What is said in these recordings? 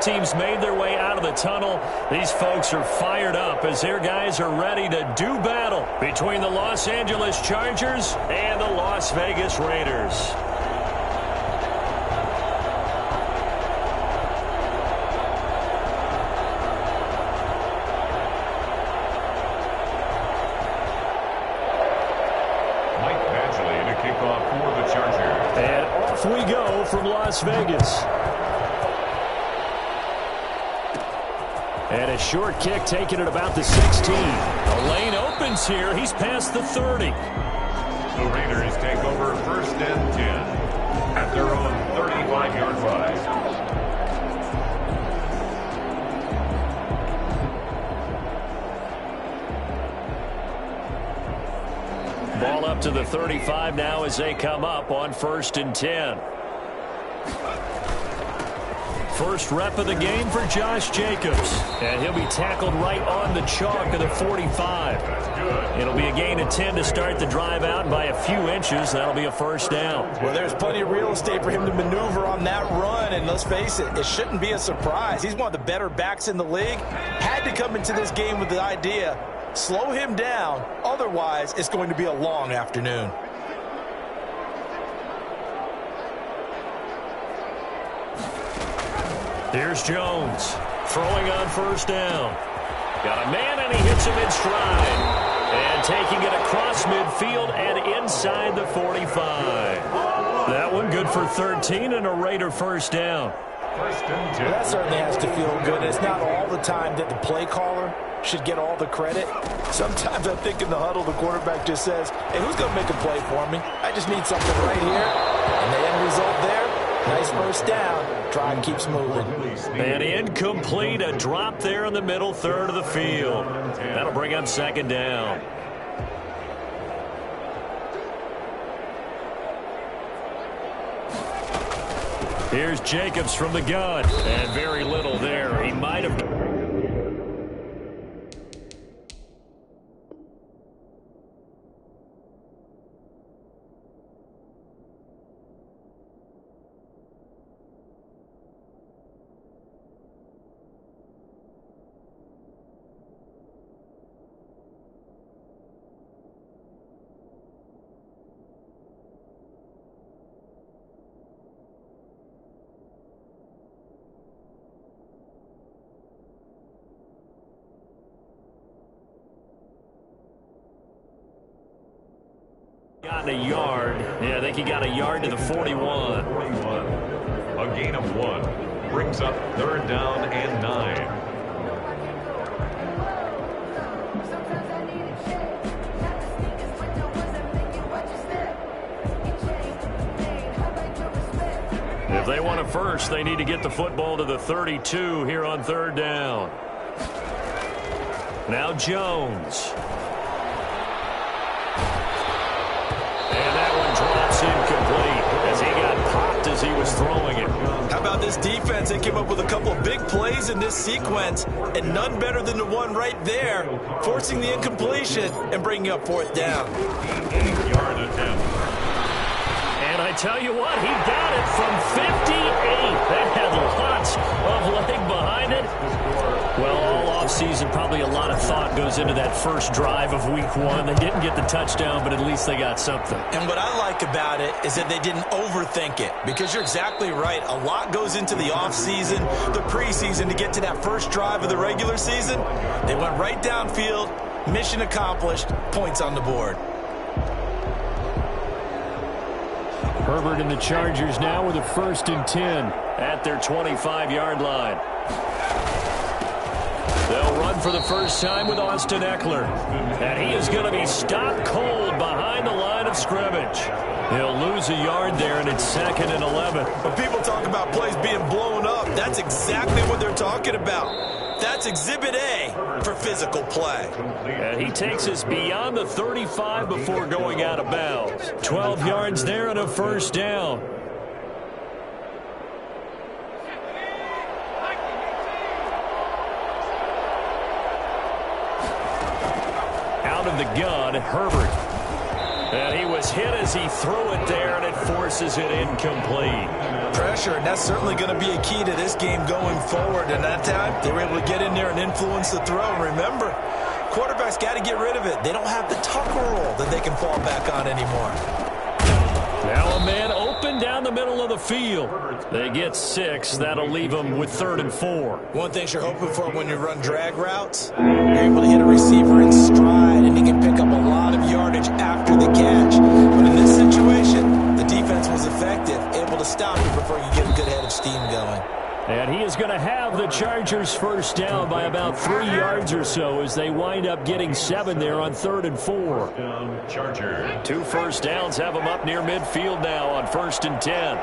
teams made their way out of the tunnel. These folks are fired up as their guys are ready to do battle between the Los Angeles Chargers and the Las Vegas Raiders. We go from Las Vegas. And a short kick taken at about the 16. A lane opens here. He's past the 30. The Raiders take over 1st and 10 at their own 35-yard line. Ball up to the 35 now as they come up on 1st and 10. First rep of the game for Josh Jacobs. And he'll be tackled right on the chalk of the 45. It'll be a gain of 10 to start the drive out by a few inches. That'll be a 1st down. Well, there's plenty of real estate for him to maneuver on that run. And let's face it, it shouldn't be a surprise. He's one of the better backs in the league. Had to come into this game with the idea, slow him down. Otherwise, it's going to be a long afternoon. Here's Jones throwing on 1st down. Got a man, and he hits him in stride. And taking it across midfield and inside the 45. That one good for 13 and a Raider 1st down. 1st and 10. Well, that certainly has to feel good. It's not all the time that the play caller should get all the credit. Sometimes I think in the huddle, the quarterback just says, hey, who's going to make a play for me? I just need something right here. And the end result there, nice 1st down. Drive keeps moving. And incomplete, a drop there in the middle third of the field. That'll bring up 2nd down. Here's Jacobs from the gun. And very little there. He might have... Gotten a yard. Yeah, I think he got a yard to the 41. A gain of 1 brings up 3rd down and 9. If they want a 1st, they need to get the football to the 32 here on 3rd down. Now Jones. Incomplete as he got popped as he was throwing it. How about this defense? They came up with a couple of big plays in this sequence, and none better than the one right there, forcing the incompletion and bringing up 4th down. 8-yard attempt. And I tell you what, he got it from 58. That had lots of leg behind it. Well, all offseason, probably a lot of thought goes into that first drive of week 1. They didn't get the touchdown, but at least they got something. And what I like about it is that they didn't overthink it, because you're exactly right. A lot goes into the offseason, the preseason to get to that first drive of the regular season. They went right downfield, mission accomplished, points on the board. Herbert and the Chargers now with a 1st and 10 at their 25-yard line. They'll run for the first time with Austin Eckler. And he is going to be stopped cold behind the line of scrimmage. He'll lose a yard there, and it's 2nd and 11. When people talk about plays being blown up, that's exactly what they're talking about. That's Exhibit A for physical play. And he takes us beyond the 35 before going out of bounds. 12 yards there and a 1st down. Out of the gun, Herbert. And he was hit as he threw it there, and it forces it incomplete. Pressure, and that's certainly going to be a key to this game going forward. And that time, they were able to get in there and influence the throw. Remember, quarterbacks got to get rid of it. They don't have the Tucker rule that they can fall back on anymore. Now a man open down the middle of the field. They get 6. That'll leave them with 3rd and 4. One thing you're hoping for when you run drag routes, you're able to hit a receiver in stride, and he can pick up a lot of yardage after the catch. But in this situation, the defense was effective, able to stop you before you get a good head of steam going. And he is going to have the Chargers first down by about 3 yards or so as they wind up getting 7 there on 3rd and 4. Charger. 2 first downs have them up near midfield now on 1st and 10.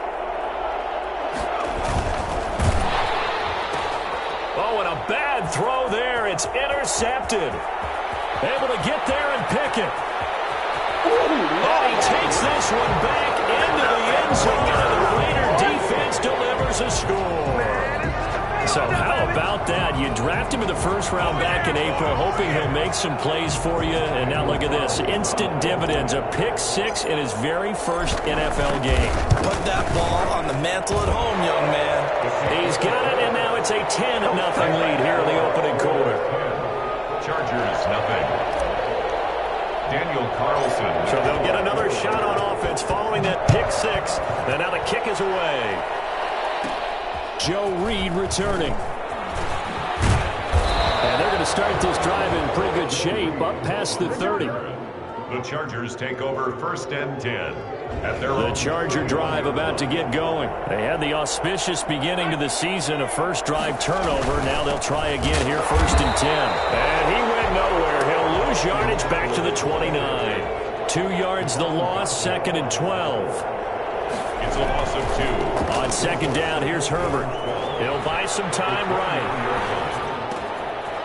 Oh, and a bad throw there. It's intercepted. Able to get there and pick it. And he takes this one back into the end zone, and the Raider defense delivers a score. So how about that? You draft him in the first round back in April, hoping he'll make some plays for you. And now look at this. Instant dividends. A pick 6 in his very first NFL game. Put that ball on the mantle at home, young man. He's got it, and now it's a 10-0 lead here in the opening quarter. Chargers, nothing. Daniel Carlson. So they'll get another shot on offense following that pick 6. And now the kick is away. Joe Reed returning. And they're going to start this drive in pretty good shape up past the 30. The Chargers take over 1st and 10. The Charger drive about to get going. They had the auspicious beginning to the season, a first drive turnover. Now they'll try again here, 1st and 10. And he went nowhere. He'll lose yardage back to the 29. 2 yards the loss, 2nd and 12. It's a loss of 2. On 2nd down, here's Herbert. He'll buy some time right.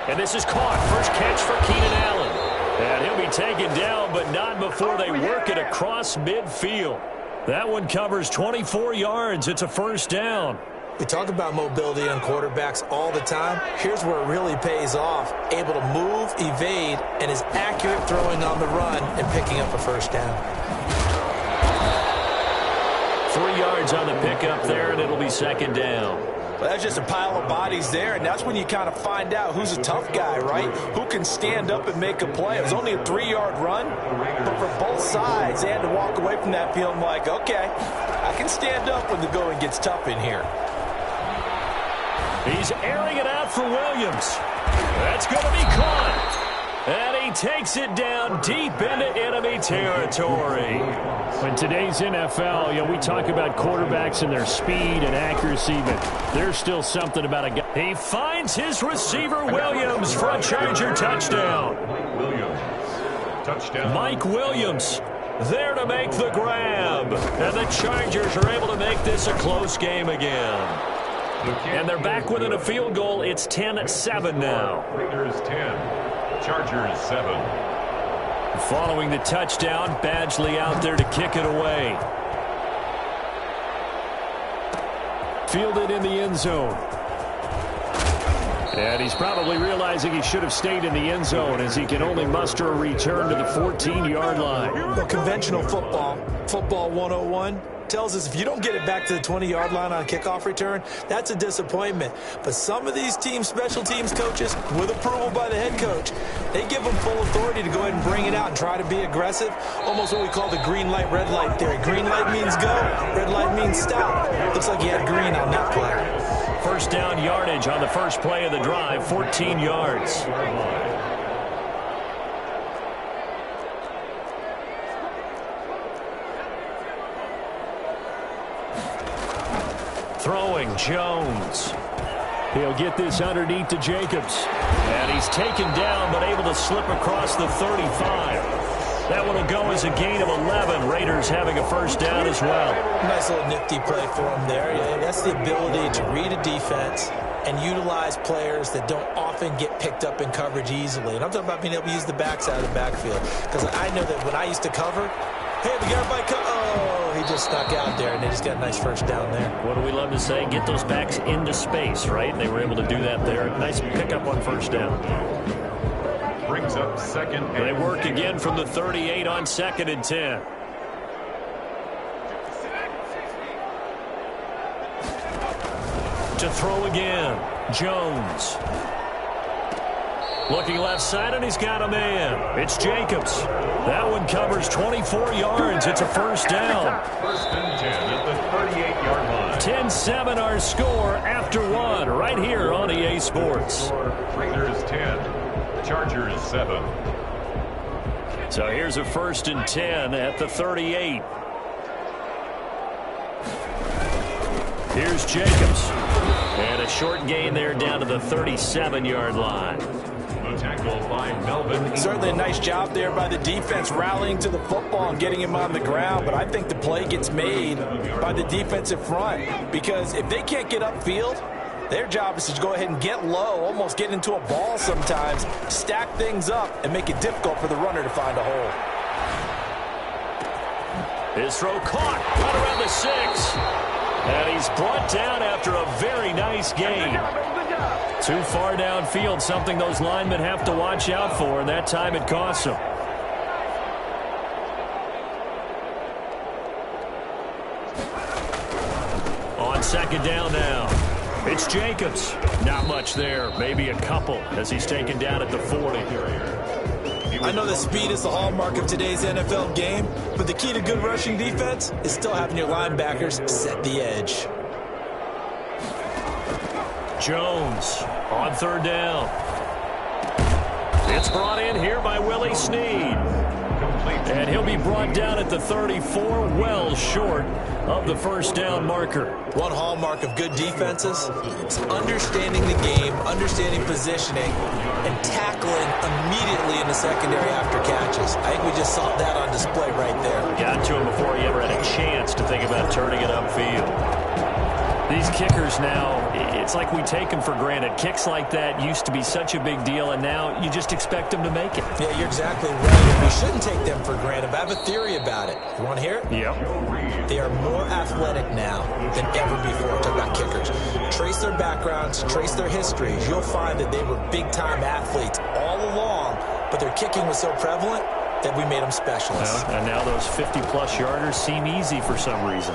And this is caught. First catch for Keenan Allen. And he'll be taken down, but not before they work it across midfield. That one covers 24 yards. It's a first down. We talk about mobility on quarterbacks all the time. Here's where it really pays off. Able to move, evade, and is accurate throwing on the run and picking up a first down. 3 yards on the pickup there, and it'll be 2nd down. Well, that's just a pile of bodies there, and that's when you kind of find out who's a tough guy, right? Who can stand up and make a play. It was only a 3-yard run, but for both sides, they had to walk away from that feeling like, okay, I can stand up when the going gets tough in here. He's airing it out for Williams. That's going to be caught. And he takes it down deep into enemy territory. In today's NFL, we talk about quarterbacks and their speed and accuracy, but there's still something about a guy. He finds his receiver, Williams, for a Charger touchdown. Williams. Touchdown. Mike Williams there to make the grab. And the Chargers are able to make this a close game again. And they're back within a field goal. It's 10-7 now. Raiders 10. Chargers 7. Following the touchdown, Badgley out there to kick it away. Fielded in the end zone. And he's probably realizing he should have stayed in the end zone as he can only muster a return to the 14-yard line. Well, conventional football 101, tells us if you don't get it back to the 20-yard line on a kickoff return, that's a disappointment. But some of these special teams coaches, with approval by the head coach, they give them full authority to go ahead and bring it out and try to be aggressive. Almost what we call the green light, red light theory. Green light means go, red light means stop. Looks like he had green on that play. First down yardage on the first play of the drive, 14 yards. Throwing Jones. He'll get this underneath to Jacobs. And he's taken down but able to slip across the 35. That one will go as a gain of 11. Raiders having a first down as well. Nice little nifty play for him there. Yeah, that's the ability to read a defense and utilize players that don't often get picked up in coverage easily. And I'm talking about being able to use the backside of the backfield. Because I know that when I used to cover, hey, we got everybody oh, he just stuck out there, and they just got a nice first down there. What do we love to say? Get those backs into space, right? They were able to do that there. Nice pickup on first down. brings up second. They work again from the 38 on 2nd and 10. To throw again, Jones. Looking left side, and he's got a man. It's Jacobs. That one covers 24 yards. It's a first down. First and 10 at the 38-yard line. 10-7 our score after one right here on EA Sports. Raiders 10, Chargers 7. So here's a first and 10 at the 38. Here's Jacobs. And a short gain there down to the 37-yard line. The tackle by Melvin. Certainly a nice job there by the defense rallying to the football and getting him on the ground, but I think the play gets made by the defensive front because if they can't get upfield, their job is to go ahead and get low, almost get into a ball sometimes, stack things up, and make it difficult for the runner to find a hole. His throw caught right around the 6. And he's brought down after a very nice gain. Too far downfield, something those linemen have to watch out for, and that time it costs them. On second down now, it's Jacobs. Not much there, maybe a couple as he's taken down at the 40. I know that speed is the hallmark of today's NFL game, but the key to good rushing defense is still having your linebackers set the edge. Jones on third down. It's brought in here by Willie Snead. And he'll be brought down at the 34, well short of the first down marker. One hallmark of good defenses is understanding the game, understanding positioning, and tackling immediately in the secondary after catches. I think we just saw that on display right there. Got to him before he ever had a chance to think about turning it upfield. These kickers now, it's like we take them for granted. Kicks like that used to be such a big deal, and now you just expect them to make it. Yeah, you're exactly right. We shouldn't take them for granted, but I have a theory about it. You want to hear it? Yep. They are more athletic now than ever before. Talk about kickers. Trace their backgrounds, trace their histories. You'll find that they were big-time athletes all along, but their kicking was so prevalent that we made them specialists. And now those 50-plus yarders seem easy for some reason.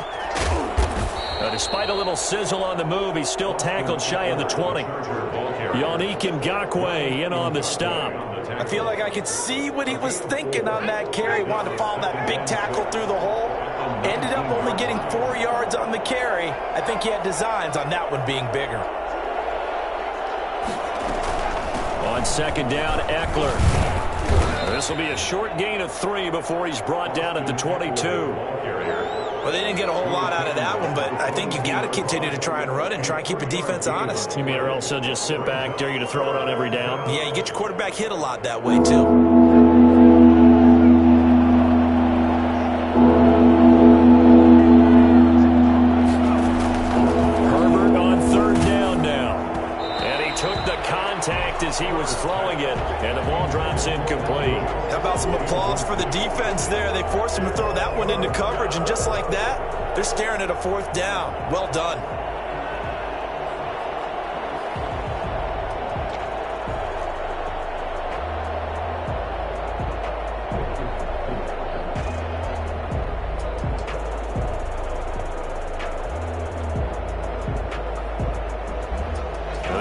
Despite a little sizzle on the move, he's still tackled shy of the 20. Yannick Ngakoue in on the stop. I feel like I could see what he was thinking on that carry. Wanted to follow that big tackle through the hole. Ended up only getting 4 yards on the carry. I think he had designs on that one being bigger. On second down, Eckler. This will be a short gain of 3 before he's brought down at the 22. Well, they didn't get a whole lot out of that one, but I think you got to continue to try and run and try and keep the defense honest. You mean or else they'll just sit back, dare you to throw it on every down? Yeah, you get your quarterback hit a lot that way, too. Herbert on third down now. And he took the contact as he was throwing it, and the ball drops incomplete. How about some applause for the defense there? They forced him to throw that one into coverage, and just like that, they're staring at a fourth down. Well done.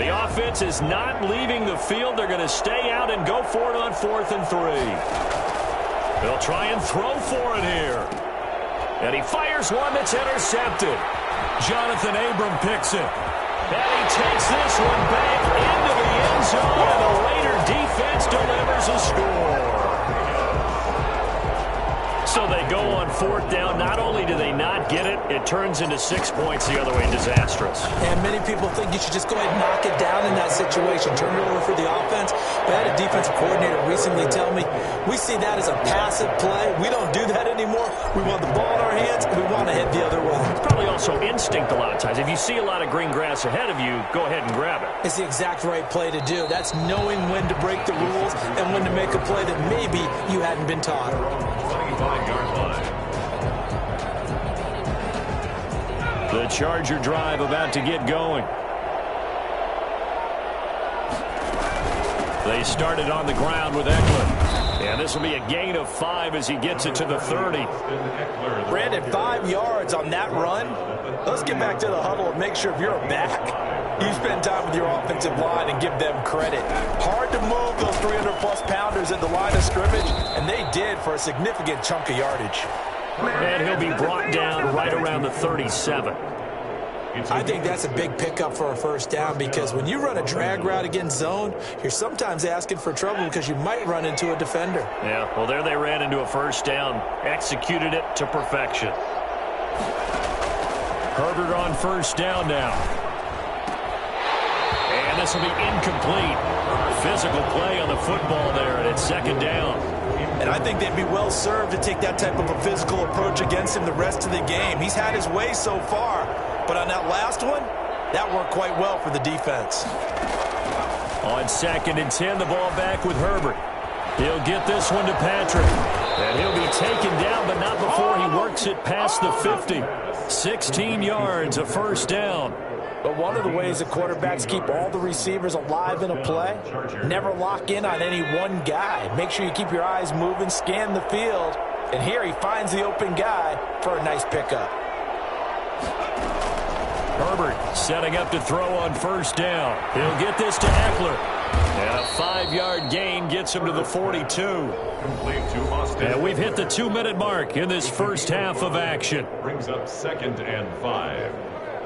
The offense is not leaving the field. They're going to stay out and go for it on 4th and 3. They'll try and throw for it here. And he fires one that's intercepted. Jonathan Abram picks it. And he takes this one back into the end zone, and the Raider defense delivers a score. So they go on 4th down. Not only do they not get it, it turns into 6 points the other way. Disastrous. And many people think you should just go ahead and knock it down in that situation. Turn it over for the offense. But I had a defensive coordinator recently tell me, we see that as a passive play. We don't do that anymore. We want the ball in our hands, and we want to head the other way. It's probably also instinct a lot of times. If you see a lot of green grass ahead of you, go ahead and grab it. It's the exact right play to do. That's knowing when to break the rules and when to make a play that maybe you hadn't been taught. 25-yard line. The Charger drive about to get going. They started on the ground with Eckler. And this will be a gain of 5 as he gets it to the 30. Brandon, 5 yards on that run. Let's get back to the huddle and make sure if you're a back, you spend time with your offensive line and give them credit. Hard to move those 300-plus pounders at the line of scrimmage, and they did for a significant chunk of yardage. And he'll be brought down right around the 37. I think that's a big pickup for a first down because when you run a drag route against zone, you're sometimes asking for trouble because you might run into a defender. Yeah, well, there they ran into a first down. Executed it to perfection. Herbert on first down now. And this will be incomplete. Physical play on the football there, and it's second down. And I think they'd be well served to take that type of a physical approach against him the rest of the game. He's had his way so far, but on that last one, that worked quite well for the defense. On 2nd and 10, the ball back with Herbert. He'll get this one to Patrick. And he'll be taken down, but not before he works it past the 50. 16 yards, a first down. But one of the ways that quarterbacks keep all the receivers alive in a play, never lock in on any one guy. Make sure you keep your eyes moving, scan the field. And here he finds the open guy for a nice pickup. Herbert setting up to throw on first down. He'll get this to Eckler. And a 5-yard gain gets him to the 42. And we've hit the 2-minute mark in this first half of action. Brings up 2nd and 5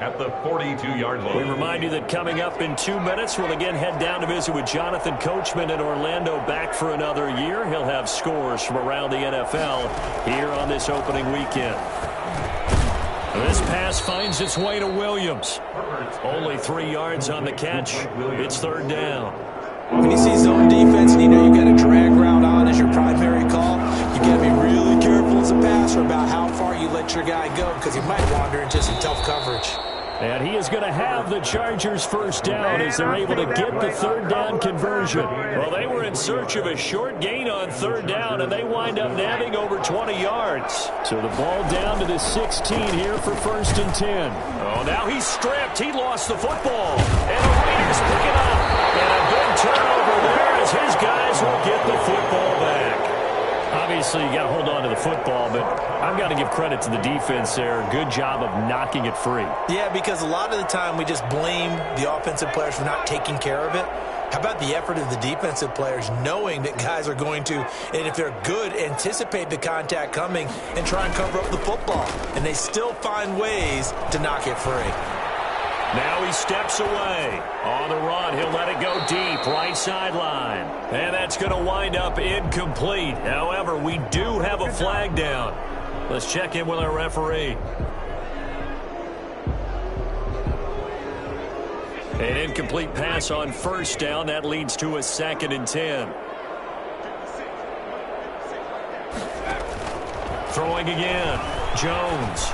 at the 42-yard line. We remind you that coming up in 2 minutes, we'll again head down to visit with Jonathan Coachman in Orlando, back for another year. He'll have scores from around the NFL here on this opening weekend. This pass finds its way to Williams. Only 3 yards on the catch. It's third down. When you see zone defense and you know you got a drag route on as your primary call, you got to be really careful as a passer about how far you let your guy go because he might wander into some tough coverage. And he is going to have the Chargers first down as they're able to get the third down conversion. Well, they were in search of a short gain on third down, and they wind up nabbing over 20 yards. So the ball down to the 16 here for 1st and 10. Oh, now he's stripped. He lost the football. And the Raiders pick it up. And a big turnover there as his guys will get the football back. Obviously, you got to hold on to the football, but I've got to give credit to the defense there. Good job of knocking it free. Yeah, because a lot of the time we just blame the offensive players for not taking care of it. How about the effort of the defensive players knowing that guys are going to, and if they're good, anticipate the contact coming and try and cover up the football. And they still find ways to knock it free. Now he steps away. On the run, he'll let it go deep, right sideline. And that's going to wind up incomplete. However, we do have a flag down. Let's check in with our referee. An incomplete pass on first down. That leads to a 2nd and 10. Throwing again. Jones.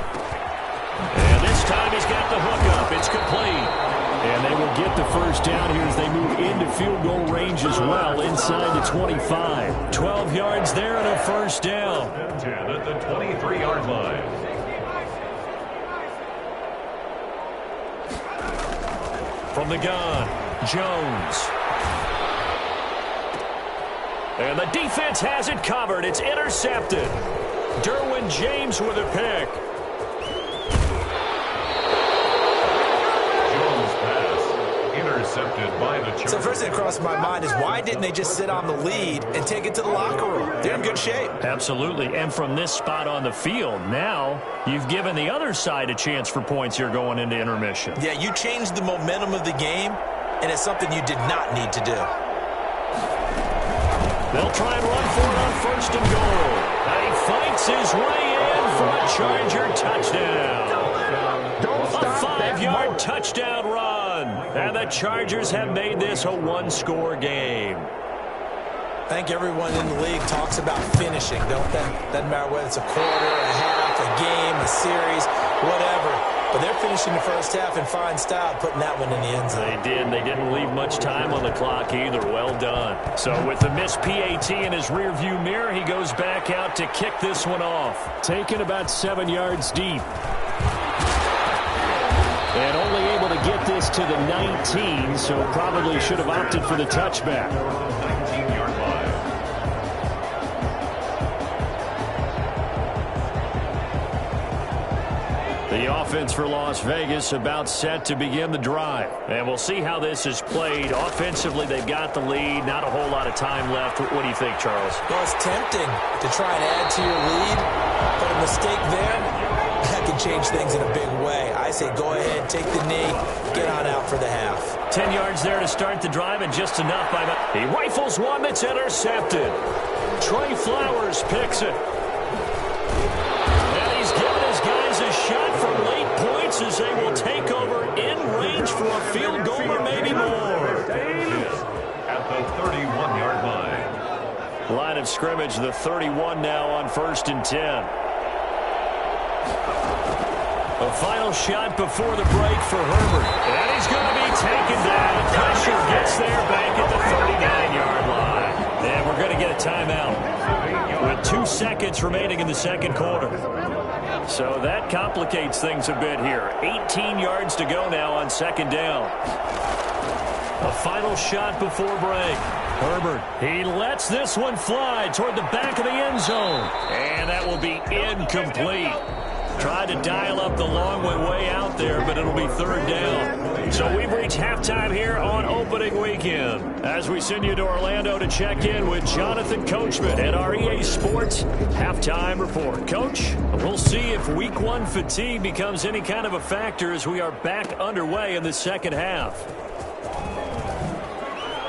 And this time he's got the hook up. It's complete. And they will get the first down here as they move into field goal range as well, inside the 25. 12 yards there and a first down. 10 at the 23-yard line. From the gun, Jones. And the defense has it covered. It's intercepted. Derwin James with a pick. Intercepted by the Chargers. So first thing that crossed my mind is why didn't they just sit on the lead and take it to the locker room? They're in good shape. Absolutely. And from this spot on the field, now you've given the other side a chance for points here going into intermission. Yeah, you changed the momentum of the game, and it's something you did not need to do. They'll try and run for it on 1st and goal. And he fights his way in for a Charger touchdown. A 5-yard touchdown run. And the Chargers have made this a one-score game. I think everyone in the league talks about finishing, don't they? Doesn't matter whether it's a quarter, a half, a game, a series, whatever. But they're finishing the first half in fine style, putting that one in the end zone. They did. They didn't leave much time on the clock either. Well done. So with the missed PAT in his rearview mirror, he goes back out to kick this one off. Taken about 7 yards deep. And only able to get this to the 19, so probably should have opted for the touchback. 19-yard line. The offense for Las Vegas about set to begin the drive. And we'll see how this is played. Offensively, they've got the lead. Not a whole lot of time left. What do you think, Charles? Well, it's tempting to try and add to your lead, but a mistake there, that can change things in a big way. I say go ahead, take the knee, get on out for the half. 10 yards there to start the drive, and just enough by the... He rifles one that's intercepted. Trey Flowers picks it. And he's given his guys a shot for late points as they will take over in range for a field goal or maybe more. At the 31-yard line. Line of scrimmage, the 31 now on 1st and 10. A final shot before the break for Herbert. And he's going to be taken down. Pressure gets there back at the 39-yard line. And we're going to get a timeout with 2 seconds remaining in the second quarter. So that complicates things a bit here. 18 yards to go now on 2nd down. A final shot before break. Herbert, he lets this one fly toward the back of the end zone. And that will be incomplete. Tried to dial up the long way out there, but it'll be 3rd down. So we've reached halftime here on opening weekend. As we send you to Orlando to check in with Jonathan Coachman at our EA Sports Halftime Report. Coach, we'll see if Week 1 fatigue becomes any kind of a factor as we are back underway in the second half.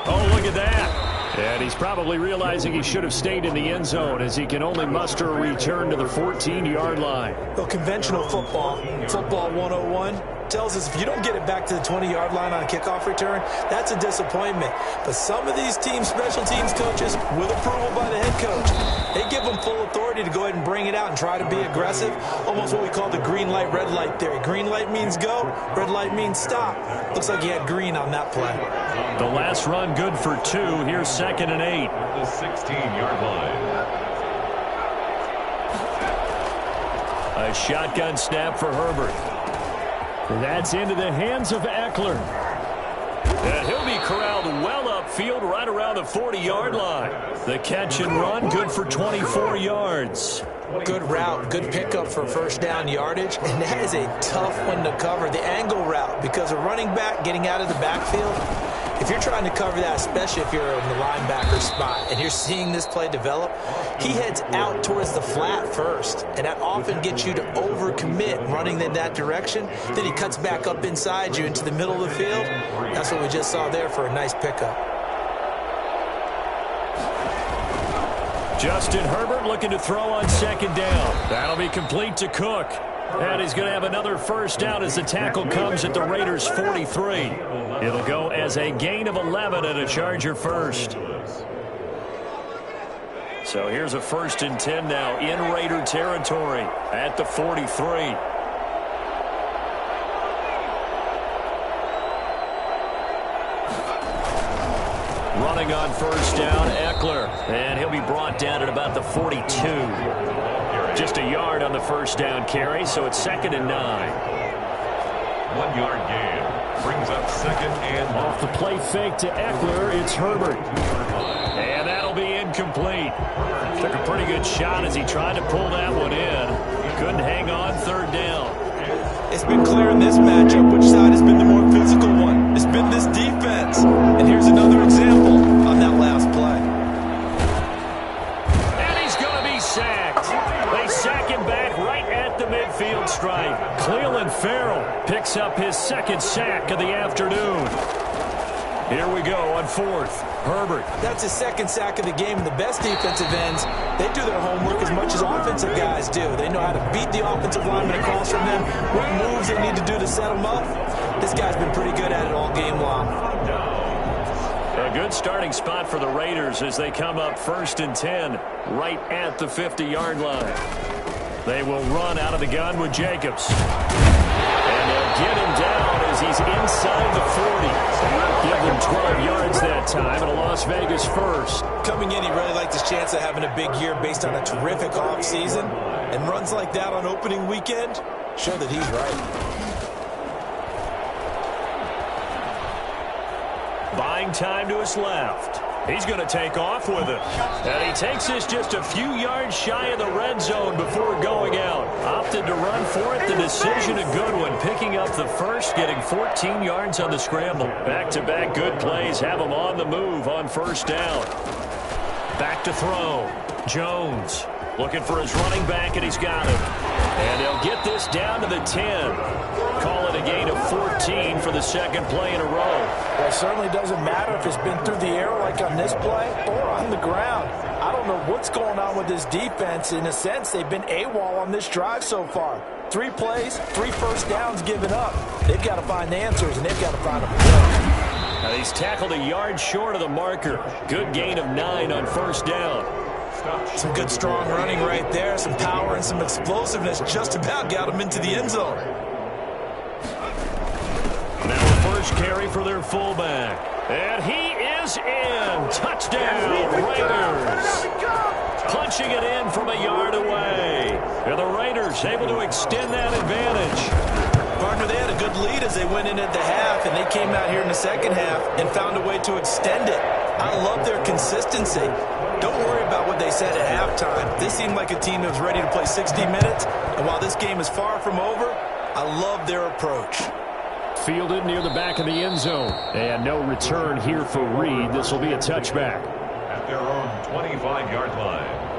Oh, look at that. And he's probably realizing he should have stayed in the end zone as he can only muster a return to the 14-yard line. Well, conventional football 101, tells us if you don't get it back to the 20-yard line on a kickoff return, that's a disappointment. But some of these teams, special teams coaches, with approval by the head coach, they give them full authority to go ahead and bring it out and try to be aggressive. Almost what we call the green light, red light theory. Green light means go, red light means stop. Looks like he had green on that play. The last run good for 2. Here's 2nd and 8. The 16-yard line. A shotgun snap for Herbert. That's into the hands of Eckler. And he'll be corralled well upfield right around the 40-yard line. The catch and run good for 24 yards. Good route, good pickup for 1st down yardage, and that is a tough one to cover, the angle route, because a running back getting out of the backfield, if you're trying to cover that, especially if you're in the linebacker spot and you're seeing this play develop, he heads out towards the flat first, and that often gets you to overcommit running in that direction. Then he cuts back up inside you into the middle of the field. That's what we just saw there for a nice pickup. Justin Herbert looking to throw on 2nd down. That'll be complete to Cook. And he's going to have another 1st down as the tackle comes at the Raiders' 43. It'll go as a gain of 11 and a Charger first. So here's a 1st and 10 now in Raider territory at the 43. Running on 1st down, Eckler. And he'll be brought down at about the 42. Just a yard on the 1st down carry, so it's 2nd and 9. 1-yard gain. Brings up 2nd and 9. Off the play fake to Eckler, it's Herbert. And that'll be incomplete. Took a pretty good shot as he tried to pull that one in. Couldn't hang on 3rd down. It's been clear in this matchup which side has been the more physical one. It's been this defense. And here's another example on that last play. And he's going to be sacked. They sack him back right at the midfield stripe. Clelin Ferrell picks up his 2nd sack of the afternoon. Here we go on 4th. Herbert. That's his 2nd sack of the game. And the best defensive ends, they do their homework as much as offensive guys do. They know how to beat the offensive lineman across from them, what moves they need to do to set them up. This guy's been pretty good at it all game long. A good starting spot for the Raiders as they come up 1st and 10 right at the 50-yard line. They will run out of the gun with Jacobs. And they'll get him down as he's inside the 40. Give him 12 yards that time and a Las Vegas first. Coming in, he really liked his chance of having a big year based on a terrific offseason. And runs like that on opening weekend show that he's right. Buying time to his left. He's going to take off with it. And he takes this just a few yards shy of the red zone before going out. Opted to run for it. The decision a good one. Picking up the first, getting 14 yards on the scramble. Back-to-back good plays have him on the move on first down. Back to throw. Jones looking for his running back, and he's got him. And they'll get this down to the 10. Call it a gain of 14 for the second play in a row. Well, it certainly doesn't matter if it's been through the air like on this play or on the ground. I don't know what's going on with this defense. In a sense, they've been AWOL on this drive so far. 3 plays, 3 first downs given up. They've got to find answers, and they've got to find them quick. Now he's tackled a yard short of the marker. Good gain of 9 on first down. Some good strong running right there. Some power and some explosiveness just about got him into the end zone. Now the first carry for their fullback. And he is in. Touchdown, Raiders. Punching it in from a yard away. And the Raiders able to extend that advantage. Partner, they had a good lead as they went in at the half, and they came out here in the second half and found a way to extend it. I love their consistency. Don't worry about what they said at halftime. They seemed like a team that was ready to play 60 minutes, and while this game is far from over, I love their approach. Fielded near the back of the end zone. And no return here for Reed. This will be a touchback. At their own 25-yard line.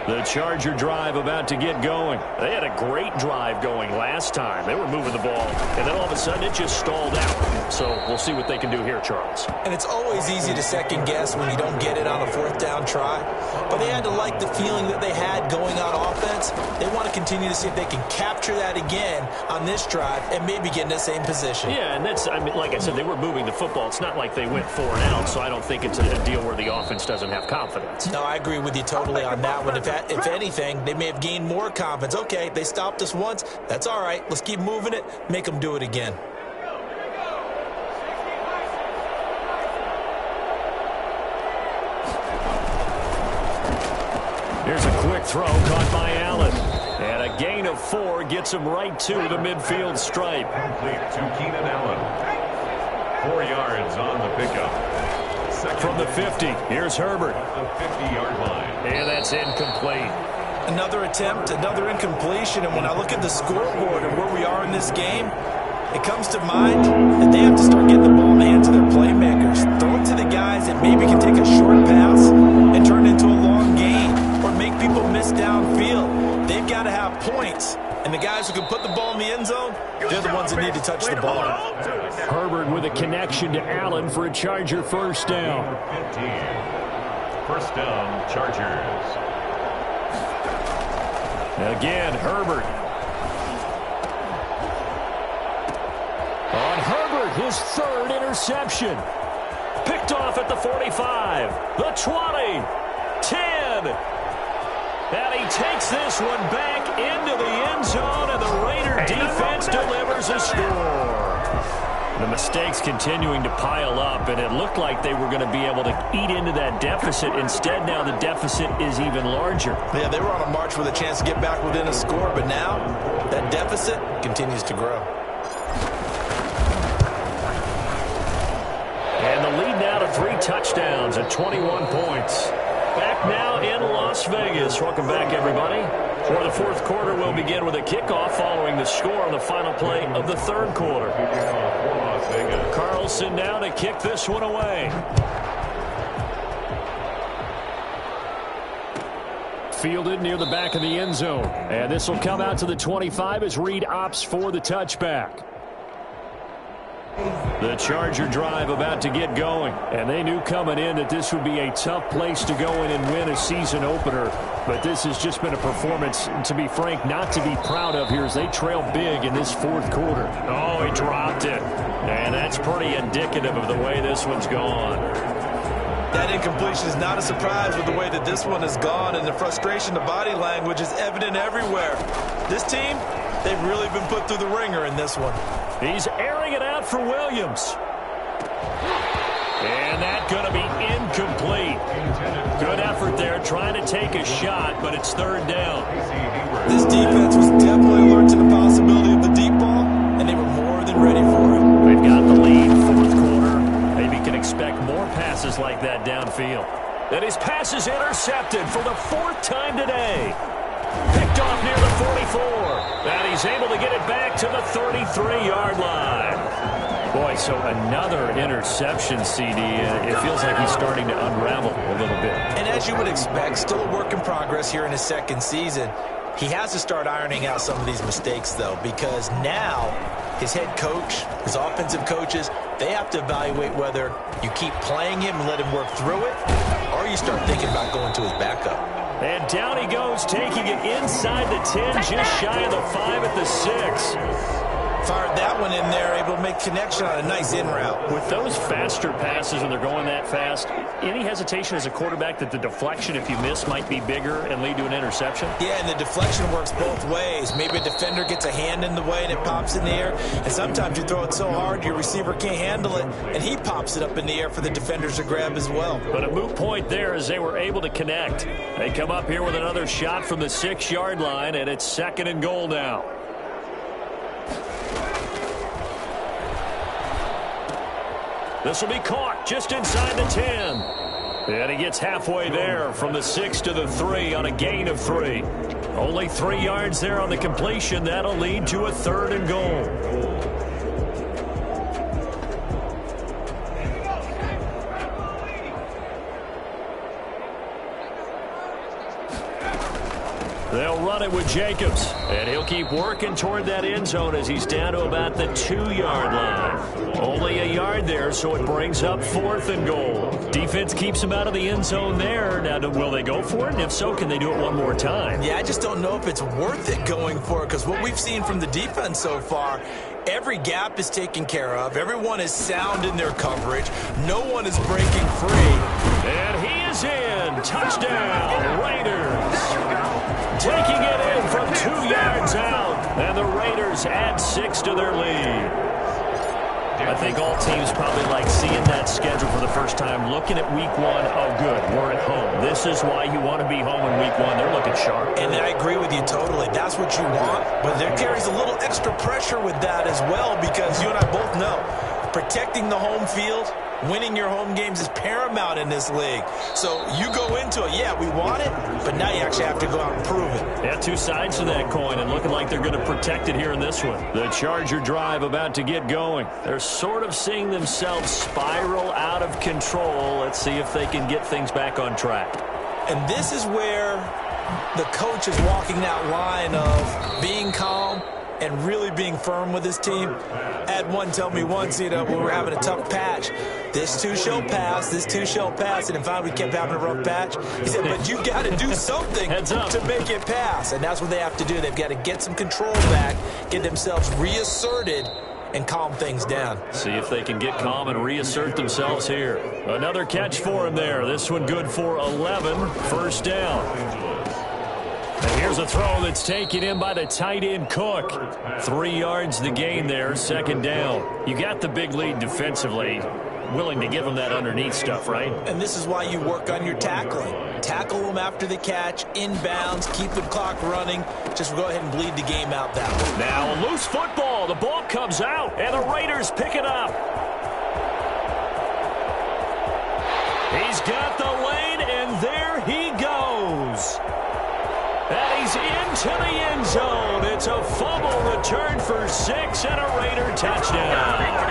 The Charger drive about to get going. They had a great drive going last time. They were moving the ball, and then all of a sudden it just stalled out. So we'll see what they can do here, Charles. And it's always easy to second guess when you don't get it on a 4th down try. But they had to like the feeling that they had going on offense. They want to continue to see if they can capture that again on this drive and maybe get in the same position. Yeah, and that's, I mean, like I said, they were moving the football. It's not like they went 4 and out, so I don't think it's a deal where the offense doesn't have confidence. No, I agree with you totally on that one. If anything, they may have gained more confidence. Okay, they stopped us once. That's all right. Let's keep moving it. Make them do it again. Here's a quick throw caught by Allen. And a gain of 4 gets him right to the midfield stripe. Complete to Keenan Allen. 4 yards on the pickup. From the 50, here's Herbert. The 50-yard line. And that's incomplete. Another attempt, another incompletion, and when I look at the scoreboard and where we are in this game, it comes to mind that they have to start getting the ball in the hands of their playmakers. Throw it to the guys that maybe can take a short pass and turn it into a long gain or make people miss downfield. They've got to have points, and the guys who can put the ball in the end zone, they're the ones that need to touch the ball. Herbert with a connection to Allen for a Charger first down. 15. First down, Chargers. Again, Herbert. On Herbert, his 3rd interception. Picked off at the 45, the 20, 10. And he takes this one back into the end zone, and the Raider defense delivers a score. The mistakes continuing to pile up, and it looked like they were going to be able to eat into that deficit. Instead, now the deficit is even larger. Yeah, they were on a march with a chance to get back within a score, but now that deficit continues to grow. And the lead now to 3 touchdowns at 21 points. Back now in Las Vegas. Welcome back, everybody. For the 4th quarter, we'll begin with a kickoff following the score on the final play of the 3rd quarter. Carlson now to kick this one away. Fielded near the back of the end zone. And this will come out to the 25 as Reed opts for the touchback. The Charger drive about to get going, and they knew coming in that this would be a tough place to go in and win a season opener, but this has just been a performance, to be frank, not to be proud of here as they trail big in this 4th quarter. Oh, he dropped it, and that's pretty indicative of the way this one's gone. That incompletion is not a surprise with the way that this one has gone, and the frustration, the body language is evident everywhere. This team, they've really been put through the ringer in this one. He's airing it out for Williams. And that's going to be incomplete. Good effort there trying to take a shot, but it's 3rd down. This defense was definitely alert to the possibility of the deep ball, and they were more than ready for it. They've got the lead take that downfield. And his pass is intercepted for the 4th time today. Picked off near the 44. And he's able to get it back to the 33-yard line. Boy, so another interception, CD. It feels like he's starting to unravel a little bit. And as you would expect, still a work in progress here in his 2nd season. He has to start ironing out some of these mistakes, though, because now his head coach, his offensive coaches, they have to evaluate whether you keep playing him and let him work through it, or you start thinking about going to his backup. And down he goes, taking it inside the 10, just shy of the 5 at the 6. Fired that one in there, able to make connection on a nice in route. With those faster passes when they're going that fast, any hesitation as a quarterback that the deflection, if you miss, might be bigger and lead to an interception? Yeah, and the deflection works both ways. Maybe a defender gets a hand in the way and it pops in the air. And sometimes you throw it so hard your receiver can't handle it, and he pops it up in the air for the defenders to grab as well. But a moot point there as they were able to connect. They come up here with another shot from the 6-yard line, and it's 2nd and goal now. This will be caught just inside the 10. And he gets halfway there from the 6 to the 3 on a gain of 3. Only 3 yards there on the completion. That'll lead to a 3rd and goal. They'll run it with Jacobs, and he'll keep working toward that end zone as he's down to about the 2-yard line. Only a yard there, so it brings up 4th and goal. Defense keeps him out of the end zone there. Now, will they go for it? And if so, can they do it one more time? Yeah, I just don't know if it's worth it going for it, because what we've seen from the defense so far, every gap is taken care of. Everyone is sound in their coverage. No one is breaking free. And he is in. Touchdown, Raiders. Taking it in from 2 yards out. And the Raiders add 6 to their lead. I think all teams probably like seeing that schedule for the first time, looking at week 1. Oh, good, we're at home. This is why you want to be home in week 1. They're looking sharp. And I agree with you totally. That's what you want. But there carries a little extra pressure with that as well, because you and I both know protecting the home field, winning your home games is paramount in this league. So you go into it, yeah, we want it, but now you actually have to go out and prove it. Yeah, 2 sides to that coin, and looking like they're going to protect it here in this one. The Charger drive about to get going. They're sort of seeing themselves spiral out of control. Let's see if they can get things back on track. And this is where the coach is walking that line of being calm and really being firm with his team. I had one tell me once, when we were having a tough patch, this too shall pass, this too shall pass, and if finally we kept having a rough patch, he said, but you got to do something to make it pass, and that's what they have to do. They've got to get some control back, get themselves reasserted, and calm things down. See if they can get calm and reassert themselves here. Another catch for him there. This one good for 11, first down. And here's a throw that's taken in by the tight end Cook. 3 yards the gain there, 2nd down. You got the big lead defensively. Willing to give them that underneath stuff, right? And this is why you work on your tackling. Tackle them after the catch, inbounds, keep the clock running. Just go ahead and bleed the game out that way. Now a loose football. The ball comes out, and the Raiders pick it up. He's got the lane, and there he goes. And he's into the end zone. It's a fumble return for 6 and a Raider touchdown.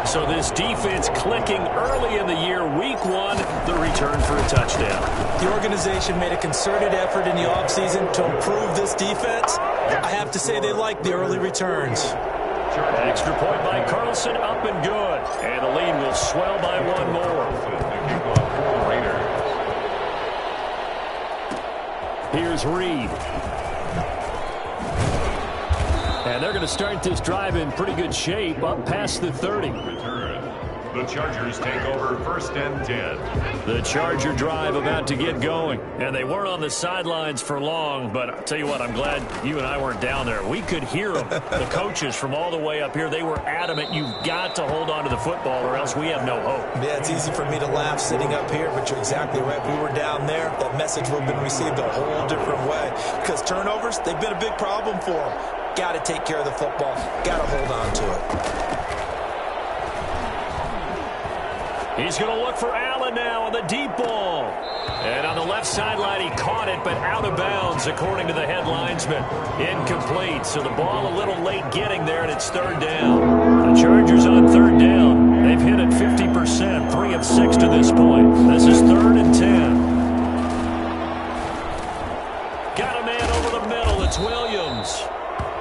So this defense clicking early in the year, week 1, the return for a touchdown. The organization made a concerted effort in the offseason to improve this defense. I have to say they like the early returns. Extra point by Carlson, up and good. And the lead will swell by 1 more. Here's Reed. And they're going to start this drive in pretty good shape, up past the 30. The Chargers take over 1st and 10. The Charger drive about to get going. And they weren't on the sidelines for long, but I'll tell you what, I'm glad you and I weren't down there. We could hear them, the coaches from all the way up here. They were adamant, you've got to hold on to the football or else we have no hope. Yeah, it's easy for me to laugh sitting up here, but you're exactly right. If we were down there, that message would have been received a whole different way. Because turnovers, they've been a big problem for them. Got to take care of the football. Got to hold on to it. He's going to look for Allen now on the deep ball. And on the left sideline, he caught it, but out of bounds, according to the head linesman. Incomplete, so the ball a little late getting there, and it's third down. The Chargers on third down. They've hit it 50%, 3 of 6 to this point. This is 3rd and 10. Got a man over the middle. It's Williams.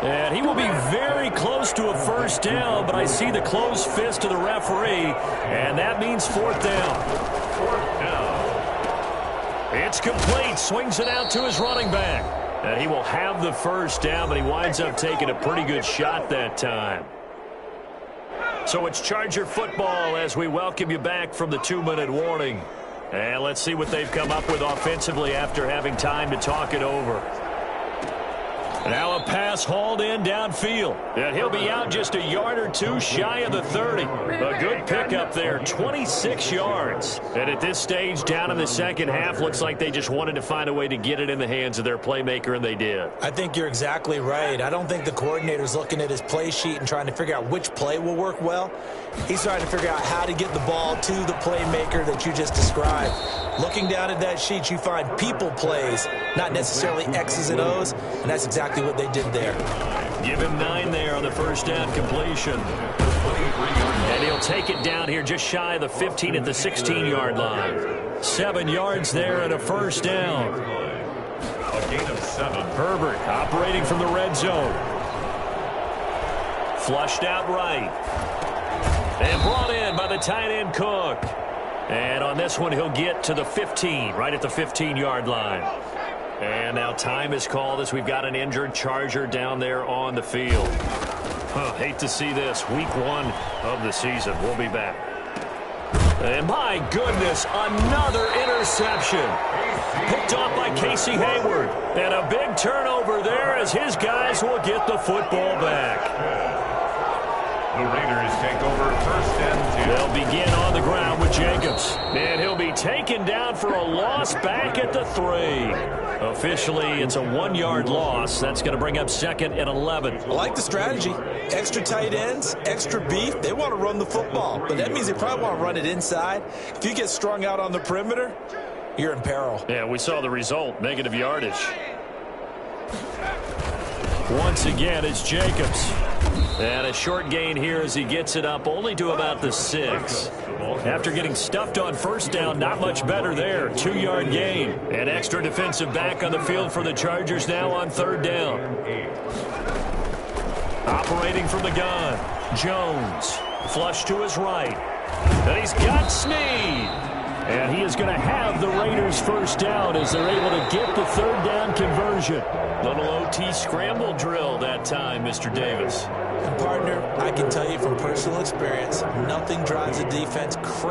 And he will be very close to a first down, but I see the closed fist of the referee, and that means 4th down. 4th down. It's complete. Swings it out to his running back. And he will have the first down, but he winds up taking a pretty good shot that time. So it's Charger football as we welcome you back from the 2-minute warning. And let's see what they've come up with offensively after having time to talk it over. Now a pass hauled in downfield. And he'll be out just a yard or two shy of the 30. A good pickup there, 26 yards. And at this stage, down in the second half, looks like they just wanted to find a way to get it in the hands of their playmaker, and they did. I think you're exactly right. I don't think the coordinator's looking at his play sheet and trying to figure out which play will work well. He's trying to figure out how to get the ball to the playmaker that you just described. Looking down at that sheet, you find people plays, not necessarily X's and O's, and that's exactly what they did there. Give him 9 there on the first down completion. And he'll take it down here just shy of the 15 at the 16-yard line. 7 yards there and a first down. A gain of 7. Herbert operating from the red zone. Flushed out right. And brought in by the tight end Cook. And on this one, he'll get to the 15, right at the 15-yard line. And now time is called as we've got an injured Charger down there on the field. Hate to see this. Week 1 of the season. We'll be back. And my goodness, another interception. Picked off by Casey Hayward. And a big turnover there as his guys will get the football back. The Raiders take over 1st and 10. They'll begin on the ground with Jacobs. And he'll be taken down for a loss back at the 3. Officially, it's a 1-yard loss. That's going to bring up 2nd and 11. I like the strategy. Extra tight ends, extra beef. They want to run the football, but that means they probably want to run it inside. If you get strung out on the perimeter, you're in peril. Yeah, we saw the result, negative yardage. Once again, it's Jacobs. And a short gain here as he gets it up only to about the 6. After getting stuffed on first down, not much better there. 2-yard gain. An extra defensive back on the field for the Chargers now on 3rd down. Operating from the gun, Jones. Flush to his right. And he's got Snead. And he is going to have the Raiders first down as they're able to get the 3rd down conversion. Little OT scramble drill that time, Mr. Davis. And partner, I can tell you from personal experience, nothing drives a defense crazy